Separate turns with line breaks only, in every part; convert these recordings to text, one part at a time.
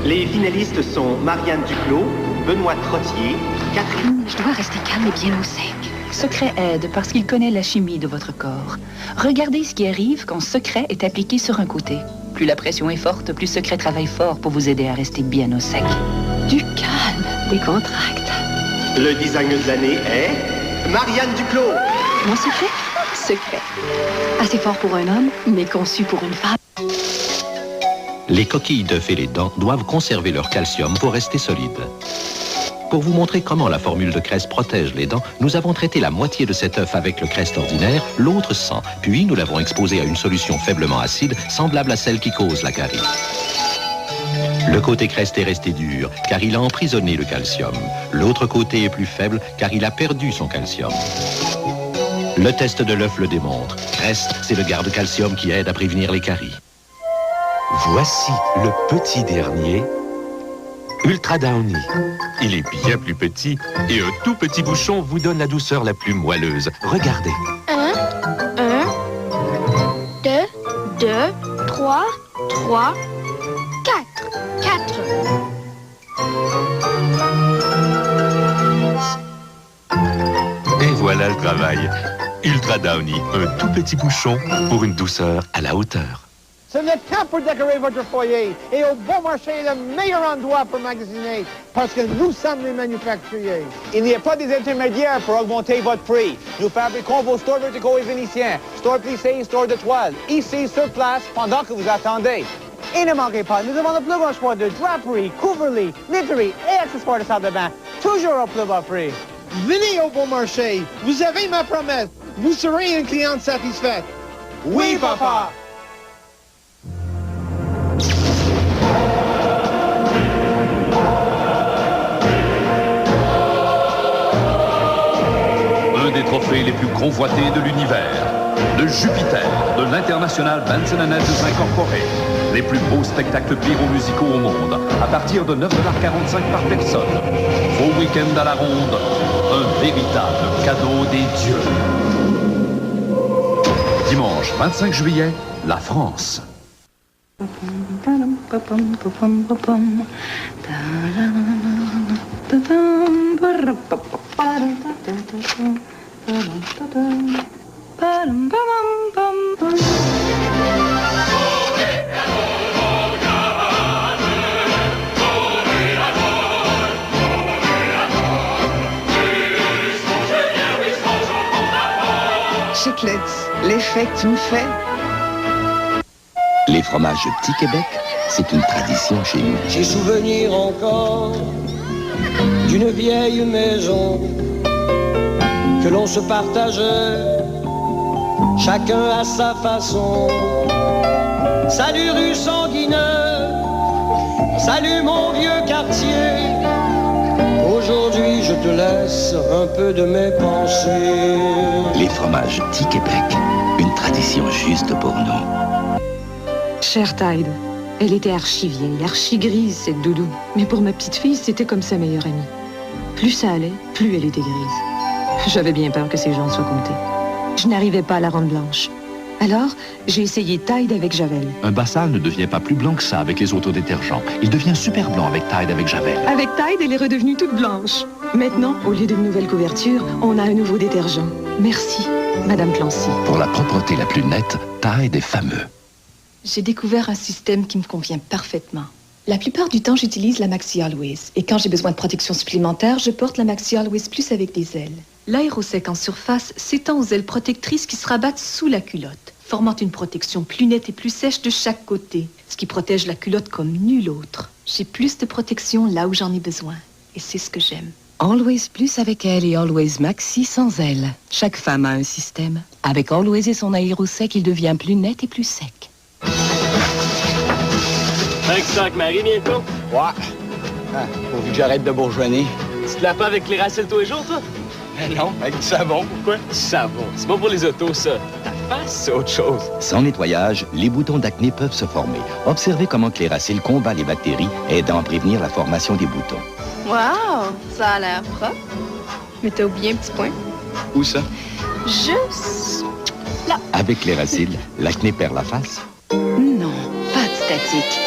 Les finalistes sont Marianne Duclos, Benoît Trottier, Catherine...
Je dois rester calme et bien au sec. Secret aide parce qu'il connaît la chimie de votre corps. Regardez ce qui arrive quand Secret est appliqué sur un côté. Plus la pression est forte, plus Secret travaille fort pour vous aider à rester bien au sec. Du calme, décontracte.
Le designer de l'année est Marianne Duclos.
Mon secret? Secret. Assez fort pour un homme, mais conçu pour une femme.
Les coquilles d'œufs et les dents doivent conserver leur calcium pour rester solides. Pour vous montrer comment la formule de Crest protège les dents, nous avons traité la moitié de cet œuf avec le Crest ordinaire, l'autre sans. Puis nous l'avons exposé à une solution faiblement acide, semblable à celle qui cause la carie. Le côté Crest est resté dur, car il a emprisonné le calcium. L'autre côté est plus faible, car il a perdu son calcium. Le test de l'œuf le démontre. Crest, c'est le garde-calcium qui aide à prévenir les caries.
Voici le petit dernier, Ultra Downy. Il est bien plus petit et un tout petit bouchon vous donne la douceur la plus moelleuse. Regardez.
1, 2, 3, 4. 4.
Et voilà le travail. Ultra Downy, un tout petit bouchon pour une douceur à la hauteur.
Ce n'est pas pour décorer votre foyer et au bon marché le meilleur endroit pour magasiner parce que nous sommes les manufacturiers. Il n'y a pas des intermédiaires pour augmenter votre prix. Nous fabriquons vos stores verticaux et vénitiens, stores plissés et stores de toile, ici sur place pendant que vous attendez. Et ne manquez pas, nous avons le plus grand choix de draperies, couvre-lits, literie et accessoires de salle de bain, toujours au plus bas prix. Venez au bon marché, vous avez ma promesse, vous serez une cliente satisfaite. Oui, papa!
Un des trophées les plus convoités de l'univers, le Jupiter de l'International Benson & Hedges Incorporé. Les plus beaux spectacles pyro-musicaux au monde, à partir de 9,45 $ par personne. Vos week-ends à la ronde, un véritable cadeau des dieux. Dimanche 25 juillet, la France.
Chiclets, l'effet que tu me fais.
Les fromages Petit Québec, c'est une tradition chez nous.
J'ai souvenir encore d'une vieille maison que l'on se partageait, chacun à sa façon. Salut rue Sanguineux, salut mon vieux quartier. Aujourd'hui je te laisse un peu de mes pensées.
Les fromages Petit Québec, une tradition juste pour nous.
Chère Tide, elle était archi-vieille, archi-grise, cette doudou. Mais pour ma petite fille, c'était comme sa meilleure amie. Plus ça allait, plus elle était grise. J'avais bien peur que ces gens soient comptés. Je n'arrivais pas à la rendre blanche. Alors, j'ai essayé Tide avec Javel.
Un bassal ne devient pas plus blanc que ça avec les autodétergents. Il devient super blanc avec Tide avec Javel.
Avec Tide, elle est redevenue toute blanche. Maintenant, au lieu d'une nouvelle couverture, on a un nouveau détergent. Merci, Madame Clancy.
Pour la propreté la plus nette, Tide est fameux.
J'ai découvert un système qui me convient parfaitement. La plupart du temps, j'utilise la Maxi Always. Et quand j'ai besoin de protection supplémentaire, je porte la Maxi Always Plus avec des ailes. L'aérosec en surface s'étend aux ailes protectrices qui se rabattent sous la culotte, formant une protection plus nette et plus sèche de chaque côté, ce qui protège la culotte comme nul autre. J'ai plus de protection là où j'en ai besoin. Et c'est ce que j'aime. Always Plus avec elle et Always Maxi sans elle. Chaque femme a un système. Avec Always et son aérosec, il devient plus net et plus sec.
5 Marie bientôt?
Ouais. Ah, pourvu que j'arrête de bourgeonner.
Tu te laves pas avec Cléracil tous les jours, toi?
Non, avec du savon. Pourquoi?
Du savon. C'est bon pour les autos, ça. Ta face, c'est autre chose.
Sans nettoyage, les boutons d'acné peuvent se former. Observez comment Cléracil combat les bactéries, aidant à prévenir la formation des boutons.
Wow, ça a l'air propre. Mais t'as oublié un petit point.
Où ça?
Juste là.
Avec Cléracil, l'acné perd la face.
Non, pas de statique.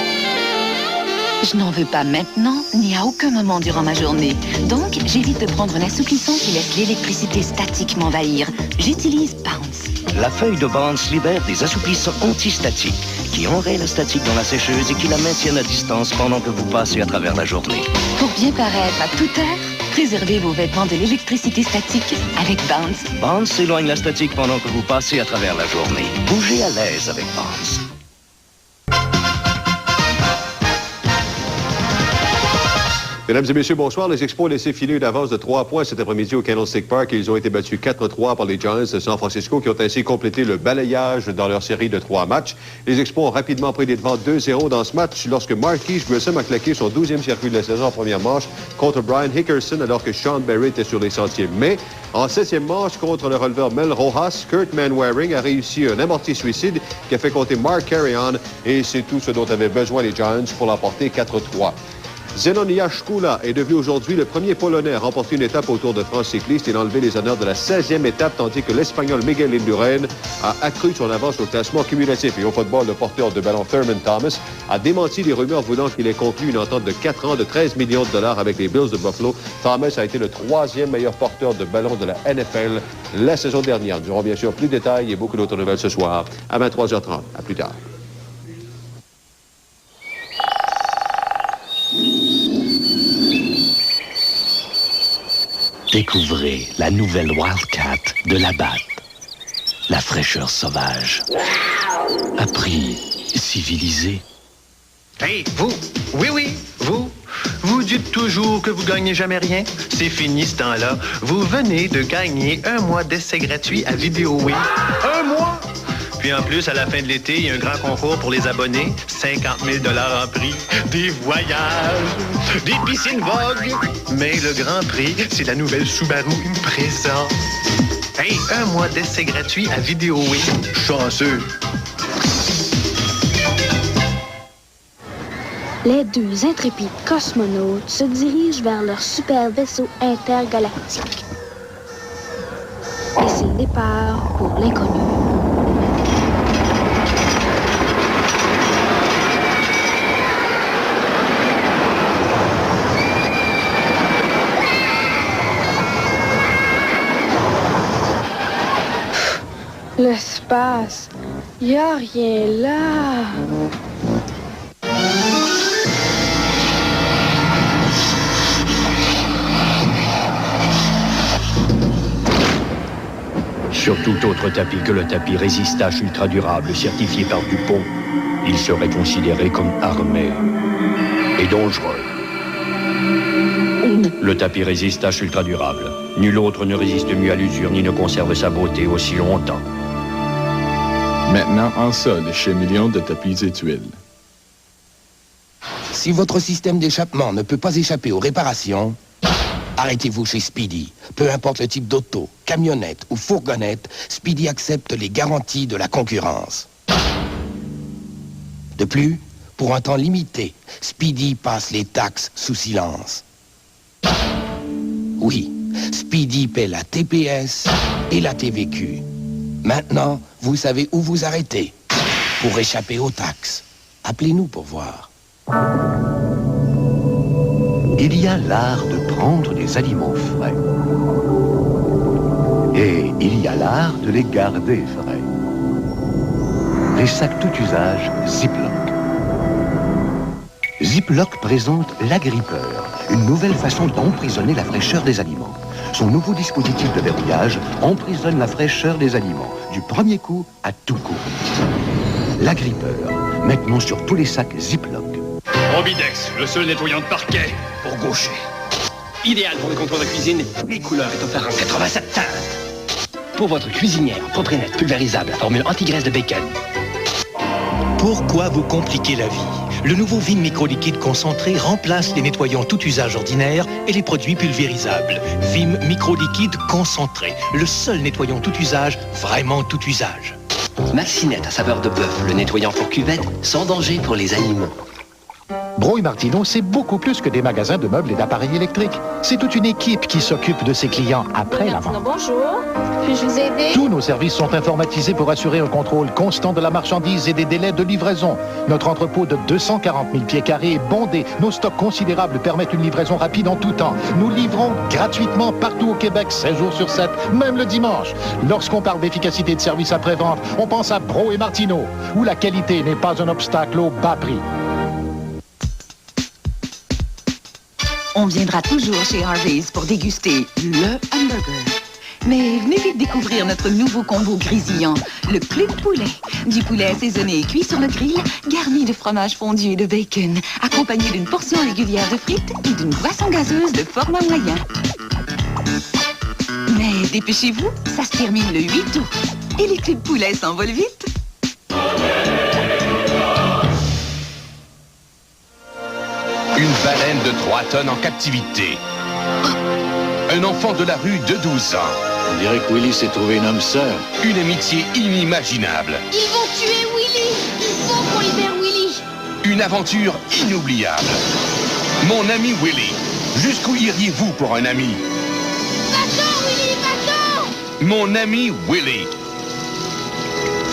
Je n'en veux pas maintenant, ni à aucun moment durant ma journée. Donc, j'évite de prendre un assouplissant qui laisse l'électricité statique m'envahir. J'utilise Bounce.
La feuille de Bounce libère des assouplissants antistatiques qui enrayent la statique dans la sécheuse et qui la maintiennent à distance pendant que vous passez à travers la journée.
Pour bien paraître à toute heure, préservez vos vêtements de l'électricité statique avec Bounce.
Bounce éloigne la statique pendant que vous passez à travers la journée. Bougez à l'aise avec Bounce.
Mesdames et messieurs, bonsoir. Les Expos ont laissé filer une avance de 3 points cet après-midi au Candlestick Park. Ils ont été battus 4-3 par les Giants de San Francisco qui ont ainsi complété le balayage dans leur série de 3 matchs. Les Expos ont rapidement pris les devants 2-0 dans ce match lorsque Marquise Grissom a claqué son 12e circuit de la saison en première manche contre Brian Hickerson alors que Sean Berry était sur les sentiers. Mais en 7e manche contre le releveur Mel Rojas, Kurt Manwaring a réussi un amorti suicide qui a fait compter Mark Carrion et c'est tout ce dont avaient besoin les Giants pour l'emporter 4-3. Zenon Jaszkula est devenu aujourd'hui le premier Polonais à remporter une étape au Tour de France cycliste et d'enlever les honneurs de la 16e étape, tandis que l'Espagnol Miguel Indurain a accru son avance au classement cumulatif. Et au football, le porteur de ballon Thurman Thomas a démenti les rumeurs voulant qu'il ait conclu une entente de 4 ans de 13 millions de dollars avec les Bills de Buffalo. Thomas a été le 3e meilleur porteur de ballon de la NFL la saison dernière. Nous aurons bien sûr plus de détails et beaucoup d'autres nouvelles ce soir à 23h30. À plus tard.
Découvrez la nouvelle Wildcat de Labatt. La fraîcheur sauvage. À prix civilisé.
Hey, vous! Oui, vous! Vous dites toujours que vous gagnez jamais rien? C'est fini ce temps-là. Vous venez de gagner 1 mois d'essai gratuit à VideoWay. 1 mois? Puis en plus, à la fin de l'été, il y a un grand concours pour les abonnés. 50 000 $ en prix. Des voyages, des piscines Vogue. Mais le grand prix, c'est la nouvelle Subaru Impreza. Hey, 1 mois d'essai gratuit à VideoWay. Chanceux.
Les 2 intrépides cosmonautes se dirigent vers leur super vaisseau intergalactique. Et c'est le départ pour l'inconnu. L'espace, y a rien là.
Sur tout autre tapis que le tapis Résistache ultra durable certifié par Dupont, il serait considéré comme armé et dangereux. Le tapis Résistache ultra durable. Nul autre ne résiste mieux à l'usure ni ne conserve sa beauté aussi longtemps.
Maintenant en solde chez Millions de tapis et tuiles.
Si votre système d'échappement ne peut pas échapper aux réparations, arrêtez-vous chez Speedy. Peu importe le type d'auto, camionnette ou fourgonnette, Speedy accepte les garanties de la concurrence. De plus, pour un temps limité, Speedy passe les taxes sous silence. Oui, Speedy paie la TPS et la TVQ. Maintenant, vous savez où vous arrêter pour échapper aux taxes. Appelez-nous pour voir.
Il y a l'art de prendre des aliments frais. Et il y a l'art de les garder frais. Les sacs tout usage Ziploc. Ziploc présente l'agrippeur, une nouvelle façon d'emprisonner la fraîcheur des aliments. Son nouveau dispositif de verrouillage emprisonne la fraîcheur des aliments, du premier coup à tout coup. L'agrippeur, maintenant sur tous les sacs Ziploc.
Robidex, le seul nettoyant de parquet pour gaucher. Idéal pour le contrôle de cuisine, les couleurs est offert en 87 teintes.
Pour votre cuisinière, Proprinet pulvérisable, formule anti-graisse de bacon.
Pourquoi vous compliquer la vie? Le nouveau Vim micro-liquide concentré remplace les nettoyants tout usage ordinaires et les produits pulvérisables. Vim micro-liquide concentré, le seul nettoyant tout usage, vraiment tout usage.
Maxinette à saveur de bœuf, le nettoyant pour cuvette, sans danger pour les animaux.
Brault et Martineau, c'est beaucoup plus que des magasins de meubles et d'appareils électriques. C'est toute une équipe qui s'occupe de ses clients après la vente.
Bonjour. Puis-je vous aider?
Tous nos services sont informatisés pour assurer un contrôle constant de la marchandise et des délais de livraison. Notre entrepôt de 240 000 pieds carrés est bondé. Nos stocks considérables permettent une livraison rapide en tout temps. Nous livrons gratuitement partout au Québec, 7 jours sur 7, même le dimanche. Lorsqu'on parle d'efficacité de service après-vente, on pense à Brault et Martineau, où la qualité n'est pas un obstacle au bas prix.
On viendra toujours chez Harvey's pour déguster le hamburger. Mais venez vite découvrir notre nouveau combo grésillant, le Club Poulet. Du poulet assaisonné et cuit sur le grill, garni de fromage fondu et de bacon, accompagné d'une portion régulière de frites et d'une boisson gazeuse de format moyen. Mais dépêchez-vous, ça se termine le 8 août. Et les Club Poulet s'envolent vite.
Une baleine de 3 tonnes en captivité. Un enfant de la rue de 12 ans.
On dirait que Willy s'est trouvé une âme sœur.
Une amitié inimaginable.
Ils vont tuer Willy. Il faut qu'on libère Willy.
Une aventure inoubliable. Mon ami Willy. Jusqu'où iriez-vous pour un ami?
Va-t'en, Willy, va-t'en!
Mon ami Willy.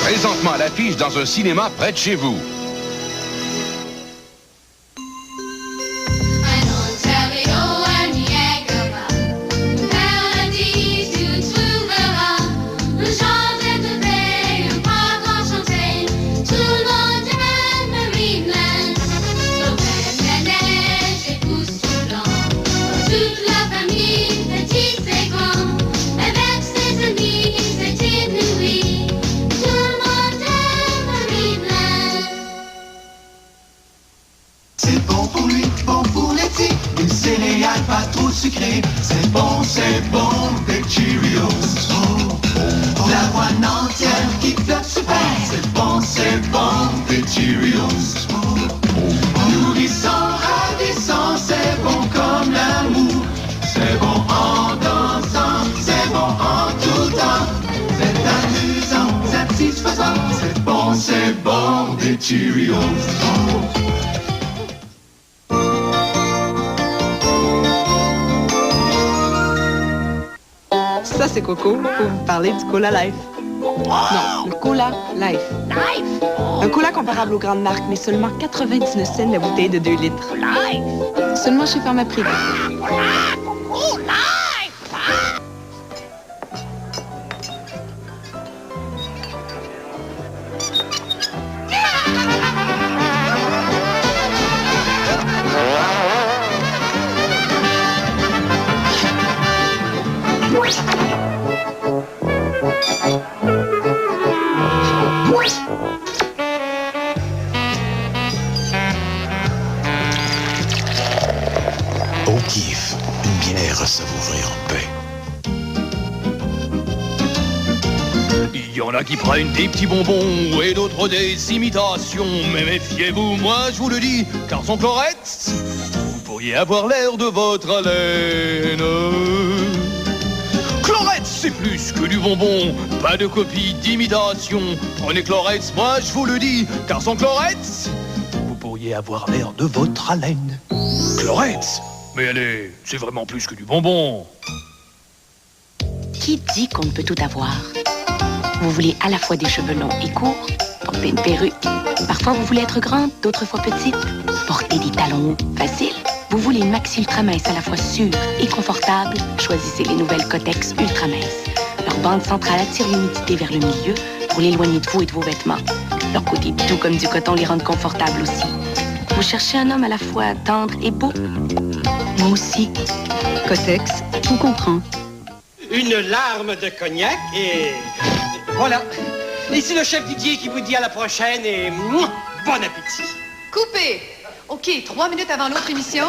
Présentement à l'affiche dans un cinéma près de chez vous.
Pas trop sucré, c'est bon, des Cheerios. L'avoine entière qui flotte super, c'est bon, des Cheerios. Nourrissant, ravissant, c'est bon comme l'amour. C'est bon en dansant, c'est bon en tout temps. C'est amusant, satisfaisant, c'est bon, des Cheerios.
Ça, c'est Coco pour vous parler du Cola Life. Non, le Cola Life. Un cola comparable aux grandes marques, mais seulement 99 cents la bouteille de 2 litres. Seulement chez Pharmaprix.
O'Keeffe, une bière à savourer en paix.
Il y en a qui prennent des petits bonbons et d'autres des imitations. Mais méfiez-vous, moi je vous le dis, car sans Chlorette, vous pourriez avoir l'air de votre haleine. Chlorette, c'est plus que du bonbon, pas de copie d'imitation. Prenez Chlorette, moi je vous le dis, car sans Chlorette, vous pourriez avoir l'air de votre haleine. Chlorette, mais allez, c'est vraiment plus que du bonbon.
Qui dit qu'on ne peut tout avoir? Vous voulez à la fois des cheveux longs et courts, porter une perruque. Parfois, vous voulez être grande, d'autres fois petite. Porter des talons hauts, facile. Vous voulez une maxi ultra mince à la fois sûre et confortable. Choisissez les nouvelles Kotex ultra minces. Leur bande centrale attire l'humidité vers le milieu pour l'éloigner de vous et de vos vêtements. Leur côté doux comme du coton les rend confortables aussi. Vous cherchez un homme à la fois tendre et beau? Moi aussi. Kotex, on comprend.
Une larme de cognac et... Voilà. Ici le chef Didier qui vous dit à la prochaine et... Bon appétit.
Coupé! OK, 3 minutes avant l'autre émission.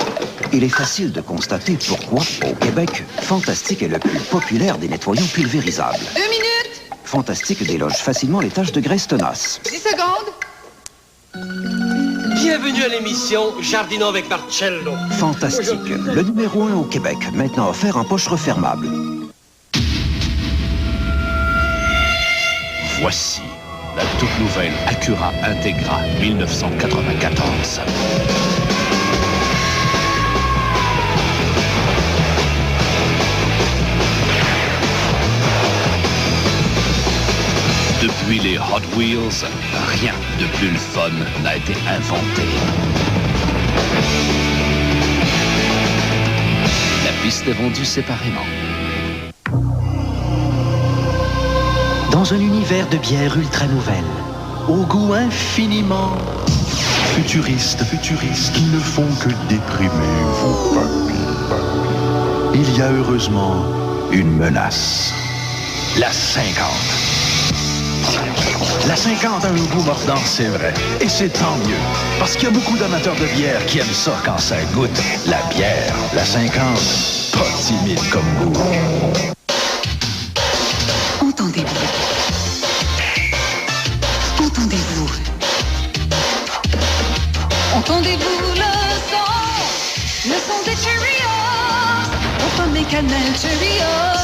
Il est facile de constater pourquoi, au Québec, Fantastique est le plus populaire des nettoyants pulvérisables.
2 minutes!
Fantastique déloge facilement les taches de graisse tenace.
10 secondes.
Bienvenue à l'émission Jardinons avec Marcello.
Fantastique, le numéro 1 au Québec, maintenant offert en poche refermable.
Voici la toute nouvelle Acura Integra 1994.
Depuis les Hot Wheels, rien de plus le fun n'a été inventé. La piste est vendue séparément.
Dans un univers de bières ultra nouvelles, au goût infiniment
futuristes, qui ne font que déprimer vos papilles. Il y a heureusement une menace.
La 50. La 50 a un goût mordant, c'est vrai. Et c'est tant mieux. Parce qu'il y a beaucoup d'amateurs de bière qui aiment ça quand ça goûte la bière. La 50, pas timide comme goût.
Entendez-vous? Entendez-vous? Entendez-vous le son des Cheerios? Aux pommes et cannelle Cheerios.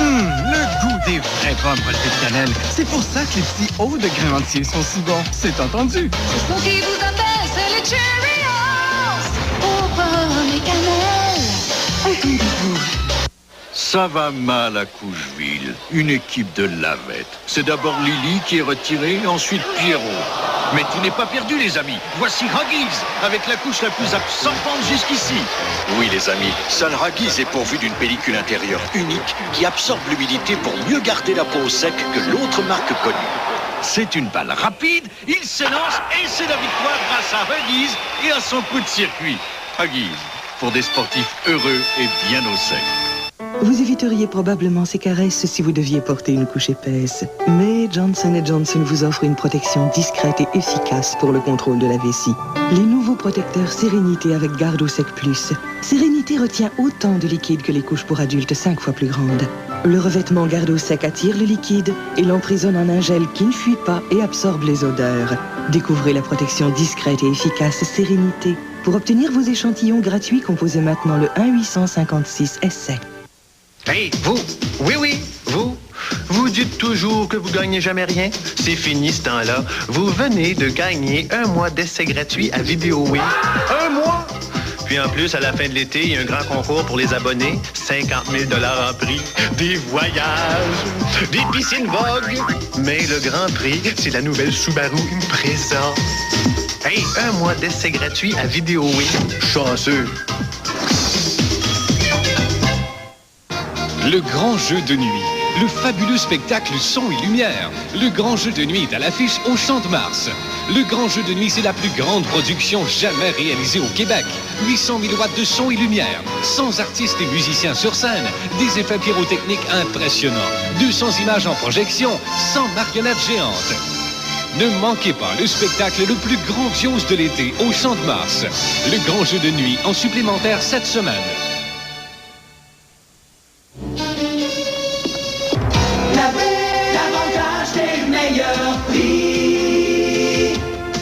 Le goût des vraies pommes relevées de cannelle. C'est pour ça que les petits hauts de grains entiers sont si bons. C'est entendu.
Le son qui vous appelle, c'est les Cheerios. Aux pommes et cannelle. Entendez-vous?
Ça va mal à Cougeville. Une équipe de lavettes. C'est d'abord Lily qui est retirée, ensuite Pierrot. Mais tu n'es pas perdu, les amis. Voici Huggies, avec la couche la plus absorbante jusqu'ici. Oui, les amis, seul Huggies est pourvu d'une pellicule intérieure unique qui absorbe l'humidité pour mieux garder la peau sec que l'autre marque connue. C'est une balle rapide, il s'élance et c'est la victoire grâce à Huggies et à son coup de circuit. Huggies, pour des sportifs heureux et bien au sec.
Vous éviteriez probablement ces caresses si vous deviez porter une couche épaisse. Mais Johnson & Johnson vous offre une protection discrète et efficace pour le contrôle de la vessie. Les nouveaux protecteurs Sérénité avec Garde au Sec Plus. Sérénité retient autant de liquide que les couches pour adultes 5 fois plus grandes. Le revêtement Garde au Sec attire le liquide et l'emprisonne en un gel qui ne fuit pas et absorbe les odeurs. Découvrez la protection discrète et efficace Sérénité. Pour obtenir vos échantillons gratuits, composez maintenant le 1-856-ESSAY.
Hey, vous! Oui, vous! Vous dites toujours que vous gagnez jamais rien? C'est fini ce temps-là. Vous venez de gagner un mois d'essai gratuit à Vidéo Oui. Un mois? Puis en plus, à la fin de l'été, il y a un grand concours pour les abonnés. 50 000 $ en prix. Des voyages, des piscines Vogue. Mais le grand prix, c'est la nouvelle Subaru Impreza. Hey, un mois d'essai gratuit à Vidéo Oui. Chanceux.
Le grand jeu de nuit. Le fabuleux spectacle Son et Lumière. Le grand jeu de nuit est à l'affiche au Champ de Mars. Le grand jeu de nuit, c'est la plus grande production jamais réalisée au Québec. 800 000 watts de son et lumière, 100 artistes et musiciens sur scène, des effets pyrotechniques impressionnants, 200 images en projection, 100 marionnettes géantes. Ne manquez pas le spectacle le plus grandiose de l'été au Champ de Mars. Le grand jeu de nuit en supplémentaire cette semaine.
L'avantage des meilleurs prix.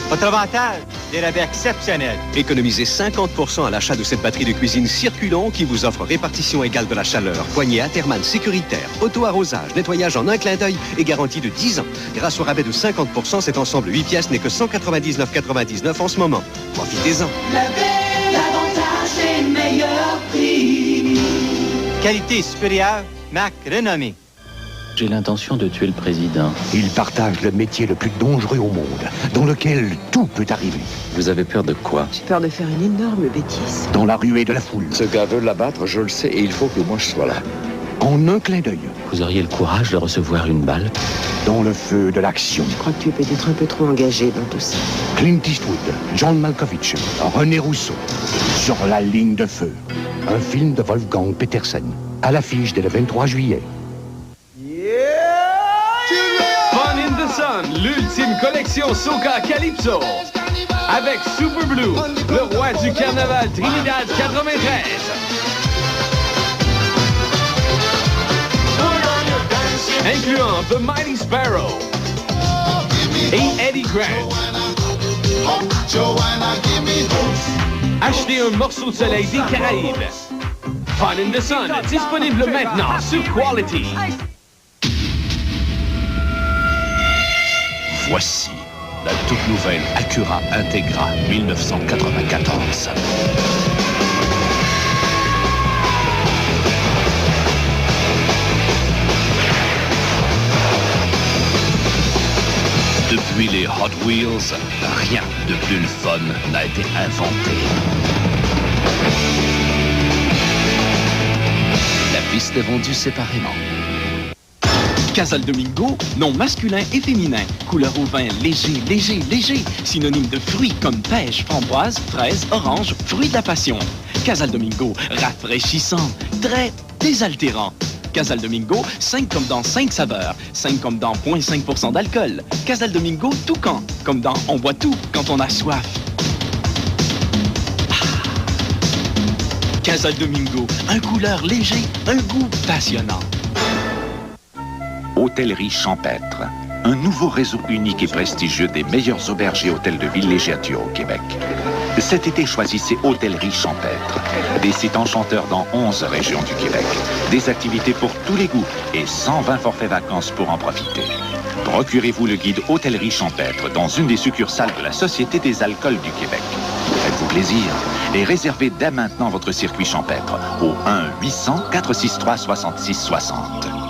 Votre avantage, des rabais exceptionnels.
Économisez 50% à l'achat de cette batterie de cuisine Circulon qui vous offre répartition égale de la chaleur, poignée Atherman sécuritaire, auto-arrosage, nettoyage en un clin d'œil et garantie de 10 ans. Grâce au rabais de 50%, cet ensemble 8 pièces n'est que 199,99 en ce moment. Profitez-en.
L'avantage des meilleurs prix.
Qualité supérieure, marque renommée.
J'ai l'intention de tuer le président.
Il partage le métier le plus dangereux au monde, dans lequel tout peut arriver.
Vous avez peur de quoi?
J'ai peur de faire une énorme bêtise.
Dans la ruée de la foule.
Ce gars veut l'abattre, je le sais, et il faut que moi je sois là.
En un clin d'œil.
Vous auriez le courage de recevoir une balle?
Dans le feu de l'action.
Je crois que tu es peut-être un peu trop engagé dans tout ça.
Clint Eastwood, John Malkovich, René Rousseau. Sur la ligne de feu. Un film de Wolfgang Petersen. À l'affiche dès le 23 juillet.
Fun in the Sun, l'ultime collection Soca Calypso. Avec Super Blue, le roi du carnaval Trinidad 93. Incluant The Mighty Sparrow et Eddie Grant. Achetez un morceau de soleil des Caraïbes. Fun in the Sun, disponible maintenant sur Quality.
Voici la toute nouvelle Acura Integra 1994. Hot Wheels, rien de plus le fun n'a été inventé. La piste est vendue séparément.
Casal Domingo, nom masculin et féminin. Couleur au vin léger, léger, léger. Synonyme de fruits comme pêche, framboise, fraise, orange, fruits de la passion. Casal Domingo, rafraîchissant, très désaltérant. Casal Domingo, 5 comme dans 5 saveurs. 5 comme dans 0,5% d'alcool. Casal Domingo, Toucan, comme dans on boit tout quand on a soif. Casal Domingo, un couleur léger, un goût passionnant.
Hôtellerie Champêtre. Un nouveau réseau unique et prestigieux des meilleurs auberges et hôtels de villégiature au Québec. Cet été, choisissez Hôtellerie Champêtre. Des sites enchanteurs dans 11 régions du Québec. Des activités pour tous les goûts et 120 forfaits vacances pour en profiter. Procurez-vous le guide Hôtellerie Champêtre dans une des succursales de la Société des alcools du Québec. Faites-vous plaisir et réservez dès maintenant votre circuit champêtre au 1-800-463-6660.